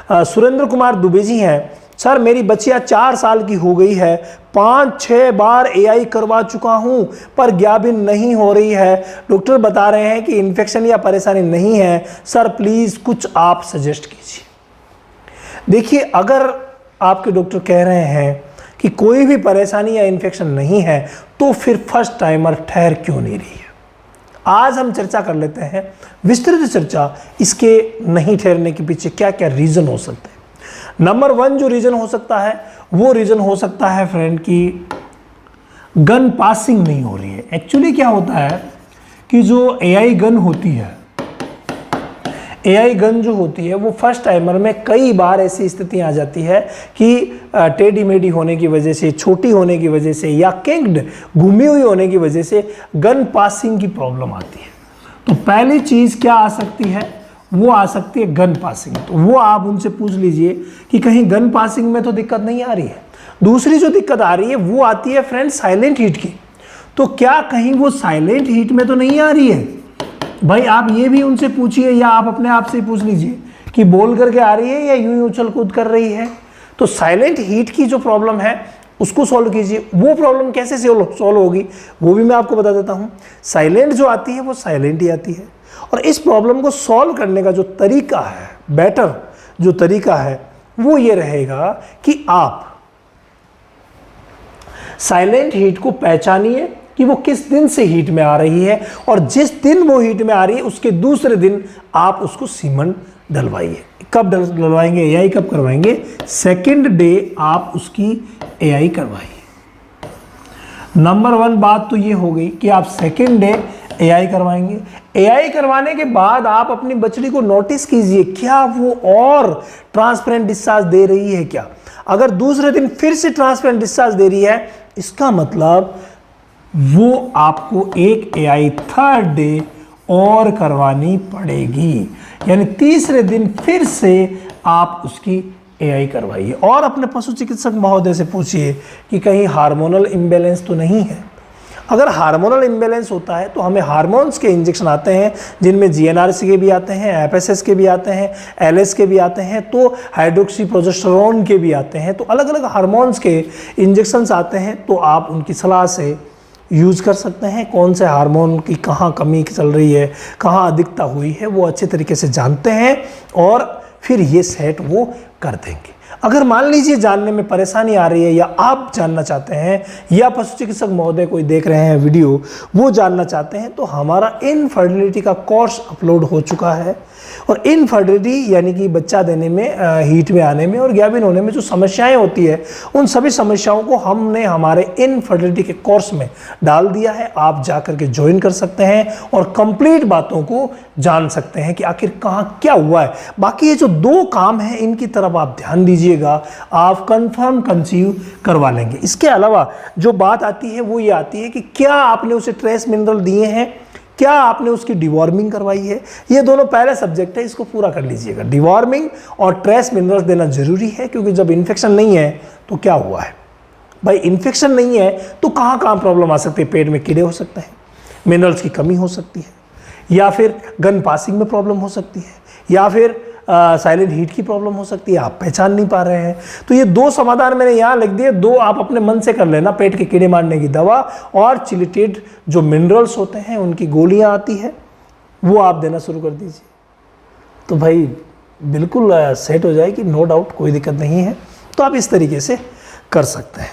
सुरेंद्र कुमार दुबे जी हैं, सर मेरी बच्चियां 4 साल की हो गई है, 5-6 बार एआई करवा चुका हूं पर ग्याबिन नहीं हो रही है। डॉक्टर बता रहे हैं कि इन्फेक्शन या परेशानी नहीं है, सर प्लीज कुछ आप सजेस्ट कीजिए। देखिए, अगर आपके डॉक्टर कह रहे हैं कि कोई भी परेशानी या इन्फेक्शन नहीं है तो फिर फर्स्ट टाइमर ठहर क्यों नहीं रही है। आज हम चर्चा कर लेते हैं, विस्तृत चर्चा, इसके नहीं ठहरने के पीछे क्या क्या रीजन हो सकते हैं। नंबर 1 जो रीजन हो सकता है वो रीजन हो सकता है फ्रेंड की गन पासिंग नहीं हो रही है। एक्चुअली क्या होता है कि जो एआई गन होती है, एआई गन जो होती है वो फर्स्ट टाइमर में कई बार ऐसी स्थिति आ जाती है कि टेढ़ी मेढ़ी होने की वजह से, छोटी होने की वजह से या किंग्ड घूमी हुई होने की वजह से गन पासिंग की प्रॉब्लम आती है। तो पहली चीज़ क्या आ सकती है, वो आ सकती है गन पासिंग। तो वो आप उनसे पूछ लीजिए कि कहीं गन पासिंग में तो दिक्कत नहीं आ रही है। दूसरी जो दिक्कत आ रही है वो आती है फ्रेंड साइलेंट हीट की। तो क्या कहीं वो साइलेंट हीट में तो नहीं आ रही है? भाई आप ये भी उनसे पूछिए या आप अपने आप से पूछ लीजिए कि बोल करके आ रही है या यूं ही उछल कूद कर रही है। तो साइलेंट हीट की जो प्रॉब्लम है उसको सॉल्व कीजिए। वो प्रॉब्लम कैसे सॉल्व होगी वो भी मैं आपको बता देता हूँ। साइलेंट जो आती है वो साइलेंट ही आती है, और इस प्रॉब्लम को सॉल्व करने का जो तरीका है, बेटर जो तरीका है वो ये रहेगा कि आप साइलेंट हीट को पहचानिए कि वो किस दिन से हीट में आ रही है, और जिस दिन वो हीट में आ रही है उसके दूसरे दिन आप उसको सीमेंट डलवाइए। कब डलवाएंगे, एआई कब करवाएंगे? सेकंड डे आप उसकी एआई करवाइए। नंबर 1 बात तो ये हो गई कि आप सेकंड डे एआई करवाएंगे। एआई करवाने के बाद आप अपनी बछड़ी को नोटिस कीजिए, क्या वो और ट्रांसपेरेंट डिस्चार्ज दे रही है क्या। अगर दूसरे दिन फिर से ट्रांसपेरेंट डिस्चार्ज दे रही है, इसका मतलब वो आपको एक एआई थर्ड डे और करवानी पड़ेगी। यानी तीसरे दिन फिर से आप उसकी एआई करवाइए। और अपने पशु चिकित्सक महोदय से पूछिए कि कहीं हार्मोनल इम्बैलेंस तो नहीं है। अगर हार्मोनल इम्बैलेंस होता है तो हमें हार्मोन्स के इंजेक्शन आते हैं, जिनमें जीएनआरसी के भी आते हैं, एफएसएस के भी आते हैं, एलएस के भी आते हैं, तो हाइड्रोक्सी प्रोजेस्टेरोन के भी आते हैं। तो अलग अलग हार्मोन्स के इंजेक्शंस आते हैं, तो आप उनकी सलाह से यूज़ कर सकते हैं। कौन से हार्मोन की कहाँ कमी चल रही है, कहाँ अधिकता हुई है, वो अच्छे तरीके से जानते हैं और फिर ये सेट वो कर देंगे। अगर मान लीजिए जानने में परेशानी आ रही है या आप जानना चाहते हैं या पशु चिकित्सक महोदय कोई देख रहे हैं वीडियो वो जानना चाहते हैं, तो हमारा इनफर्टिलिटी का कोर्स अपलोड हो चुका है। और इनफर्टिलिटी यानी कि बच्चा देने में, हीट में आने में और ग्याबिन होने में जो समस्याएं होती है, उन सभी समस्याओं को हमने हमारे इनफर्टिलिटी के कोर्स में डाल दिया है। आप जाकर के ज्वाइन कर सकते हैं और कंप्लीट बातों को जान सकते हैं कि आखिर कहाँ क्या हुआ है। बाकी ये जो 2 काम हैं इनकी तरफ आप ध्यान दीजिएगा, आप कंफर्म कंसीव करवा लेंगे। इसके अलावा जो बात आती है वो ये आती है कि क्या आपने उसे ट्रेस मिनरल दिए हैं, क्या आपने उसकी डिवॉर्मिंग करवाई है। ये दोनों पहले सब्जेक्ट है, इसको पूरा कर लीजिएगा। डिवॉर्मिंग और ट्रेस मिनरल्स देना जरूरी है, क्योंकि जब इन्फेक्शन नहीं है तो क्या हुआ है भाई, इन्फेक्शन नहीं है तो कहाँ कहाँ प्रॉब्लम आ सकती है। पेट में कीड़े हो सकते हैं, मिनरल्स की कमी हो सकती है, या फिर गन पासिंग में प्रॉब्लम हो सकती है, या फिर साइलेंट हीट की प्रॉब्लम हो सकती है, आप पहचान नहीं पा रहे हैं। तो ये 2 समाधान मैंने यहाँ लिख दिए, 2 आप अपने मन से कर लेना। पेट के कीड़े मारने की दवा और चिलिटेड जो मिनरल्स होते हैं उनकी गोलियाँ आती है वो आप देना शुरू कर दीजिए, तो भाई बिल्कुल सेट हो जाएगी, नो डाउट, कोई दिक्कत नहीं है। तो आप इस तरीके से कर सकते हैं।